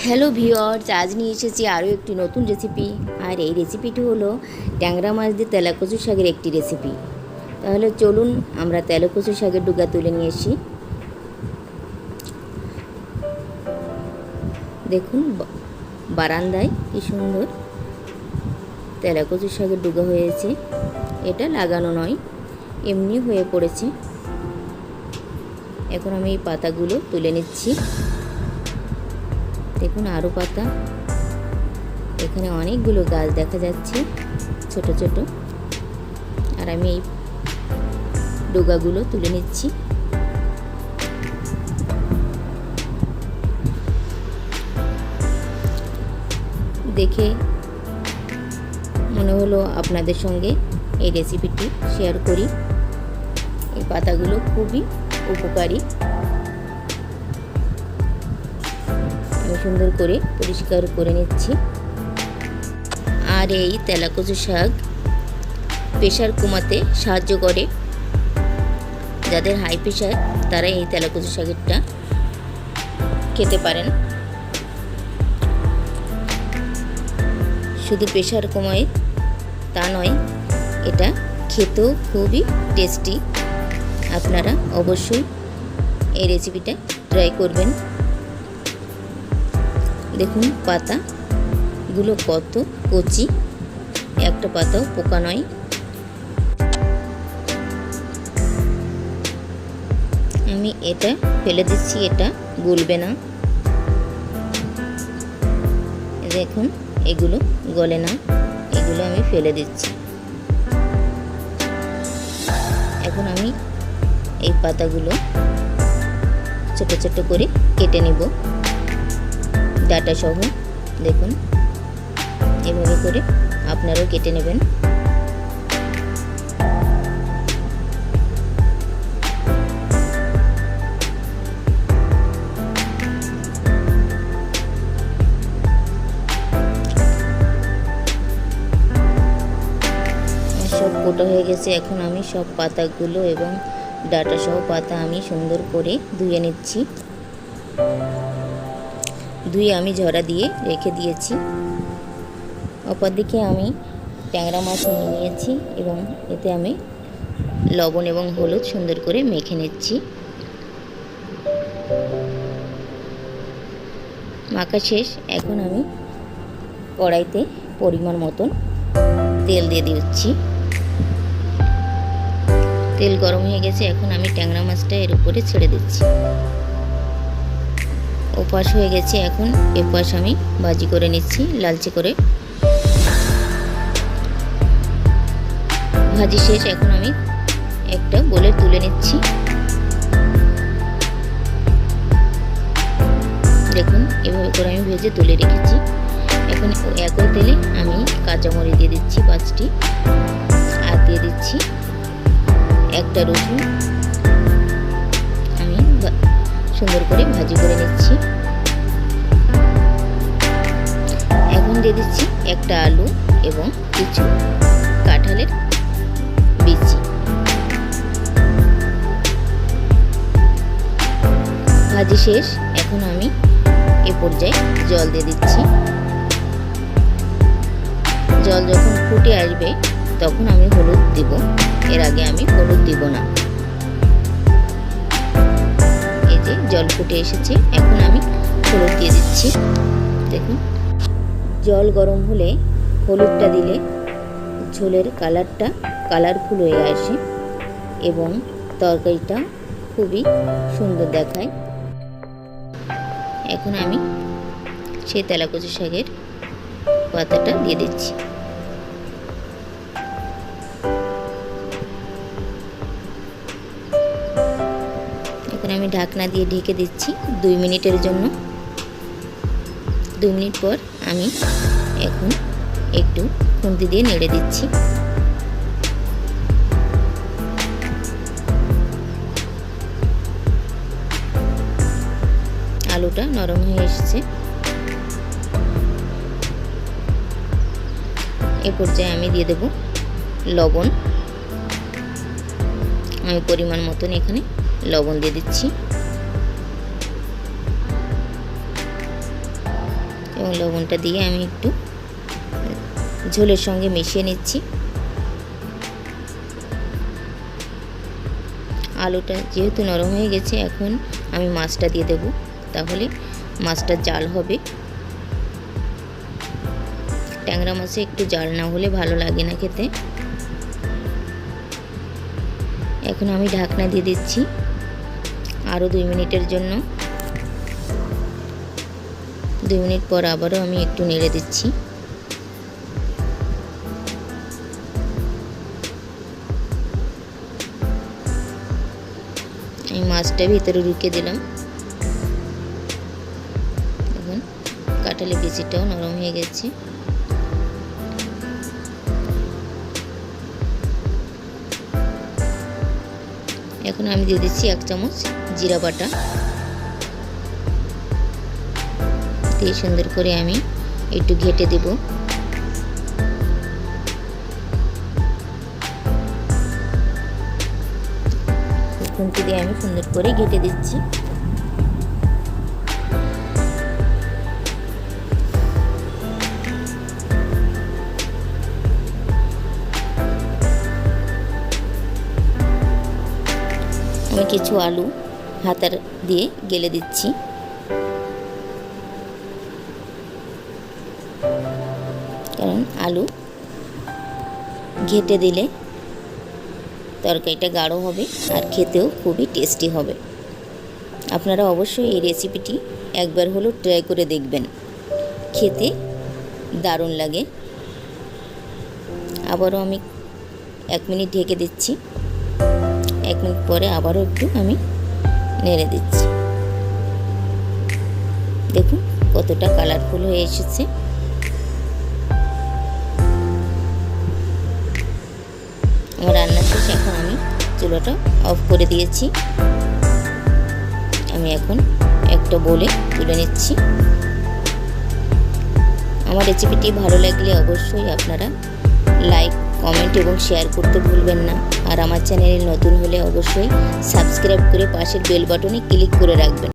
Hello viewers, আজ নিয়ে এসেছি আরও একটি নতুন রেসিপি। আর এই রেসিপিটি হলো ট্যাংরা মাছ দিয়ে তেলাকচু শাকের একটি রেসিপি। তাহলে চলুন আমরা তেলাকচু শাকের ডুগা তুলে নিয়ে আসি। দেখুন বারান্দায় কি সুন্দর তেলাকচু শাকের ডুগা হয়েছে। এটা লাগানো নয়, এমনি হয়ে পড়েছে। এখন আমি এই পাতাগুলো তুলে নিচ্ছি। দেখুন আরও পাতা, এখানে অনেকগুলো গাছ দেখা যাচ্ছে ছোট ছোট। আর আমি এই ডোগাগুলো তুলে নিচ্ছি। দেখে মনে হলো আপনাদের সঙ্গে এই রেসিপিটি শেয়ার করি। এই পাতাগুলো খুবই উপকারী। আমি সুন্দর করে পরিষ্কার করে নিচ্ছি। আর এই তেলাকচু শাক প্রেশার কমাতে সাহায্য করে। যাদের হাই প্রেশার তারা এই তেলাকচু শাকেরটা খেতে পারেন। শুধু প্রেশার কমায় তা নয়, এটা খেতেও খুবই টেস্টি। আপনারা অবশ্যই এই রেসিপিটা ট্রাই করবেন। দেখুন পাতাগুলো কত কচি, একটা পাতাও পোকা নয়। আমি এটা ফেলে দিচ্ছি, এটা গলবে না। দেখুন এগুলো গলে না, এগুলো আমি ফেলে দিচ্ছি। এখন আমি এই পাতাগুলো ছোট ছোট করে কেটে নিব ডাটা সহ। দেখুন এভাবে করে আপনারাও কেটে নেবেন। সব কোটা হয়ে গেছে। এখন আমি সব পাতাগুলো এবং ডাটা সহ পাতা আমি সুন্দর করে ধুয়ে নিচ্ছি। ধুয়ে আমি ঝরা দিয়ে রেখে দিয়েছি। অপরদিকে আমি ট্যাংরা মাছ নিয়ে নিয়েছি এবং এতে আমি লবণ এবং হলুদ সুন্দর করে মেখে নিচ্ছি। মাখা শেষ। এখন আমি কড়াইতে পরিমাণ মতন তেল দিয়ে দিচ্ছি। তেল গরম হয়ে গেছে। এখন আমি ট্যাংরা মাছটা এর উপরে ছেড়ে দিচ্ছি। ওপাশ হয়ে গেছে, এখন এপাশ আমি ভাজি করে নিচ্ছি লালচে করে। ভাজি শেষ। এখন আমি একটা বলে তুলে নিচ্ছি। দেখুন এভাবে করে আমি ভেজে তুলে রেখেছি। এখন একই তেলে আমি কাঁচামরিচ দিয়ে দিচ্ছি 5টি, আর দিয়ে দিচ্ছি একটা রসুন। আমি সুন্দর করে ভাজি করে নিচ্ছি। এখন দিয়ে দিচ্ছি একটা আলু এবং কিছু কাঁঠালের বিচি। ভাজি শেষ। এখন আমি এ পর্যায়ে জল দিয়ে দিচ্ছি। জল যখন ফুটে আসবে তখন আমি হলুদ দিব, এর আগে আমি হলুদ দিব না। এই যে জল ফুটে এসেছে, এখন আমি হলুদ দিয়ে দিচ্ছি। দেখুন জল গরম হলে হলুদটা দিলে ঝোলের কালারটা কালারফুল হয়ে আসে এবং তরকারিটা খুবই সুন্দর দেখায়। এখন আমি সেই তেলাকচু শাকের পাতাটা দিয়ে দিচ্ছি। এখন আমি ঢাকনা দিয়ে ঢেকে দিচ্ছি 2 মিনিটের জন্য। 2 মিনিট পর আমি এখন একটু খুন্তি দিয়ে নেড়ে দিচ্ছি। আলুটা নরম হয়ে এসেছে। এ পর্যায়ে আমি দিয়ে দেব লবণ। আমি পরিমাণ মতন এখানে লবণ দিয়ে দিচ্ছি। এবং লবণটা দিয়ে আমি একটু ঝোলের সঙ্গে মিশিয়ে নিচ্ছি। আলুটা যেহেতু নরম হয়ে গেছে, এখন আমি মাছটা দিয়ে দেব, তাহলে মাছটা জাল হবে। ট্যাংরা মাছে একটু জাল না হলে ভালো লাগে না খেতে। এখন আমি ঢাকনা দিয়ে দিচ্ছি আরও 2 মিনিটের জন্য। 2 মিনিট পর আবারও আমি একটু নেড়ে দিচ্ছি। আমি মাছটা ভিতরে ঢুকিয়ে দিলাম। এখন কাঁঠালের বিচিটাও নরম হয়ে গেছে। এখন আমি দিয়ে দিচ্ছি 1 চামচ জিরা বাটা, দিয়ে সুন্দর করে আমি একটু ঘেটে দেব। খুন্তি দিয়ে আমি সুন্দর করে ঘেটে দিচ্ছি। আমি কিছু আলু হাতার দিয়ে গেলে দিচ্ছি। কারণ আলু ঘেটে দিলে তরকারিটা গাঢ় হবে আর খেতেও খুবই টেস্টি হবে। আপনারা অবশ্যই এই রেসিপিটি একবার হলেও ট্রাই করে দেখবেন, খেতে দারুণ লাগে। আবারও আমি 1 মিনিট ঢেকে দিচ্ছি। 1 মিনিট পরে আবারও একটু আমি নেড়ে দিচ্ছি। দেখুন কতটা কালারফুল হয়ে এসেছে। আমার রান্না শেষ, এখন আমি চুলাটা অফ করে দিয়েছি। আমি এখন একটা বলে তুলে নিচ্ছি। আমার রেসিপিটি ভালো লাগলে অবশ্যই আপনারা লাইক, কমেন্ট এবং শেয়ার করতে ভুলবেন না। আর আমার চ্যানেলে নতুন হলে অবশ্যই সাবস্ক্রাইব করে পাশের বেল বাটনে ক্লিক করে রাখবেন।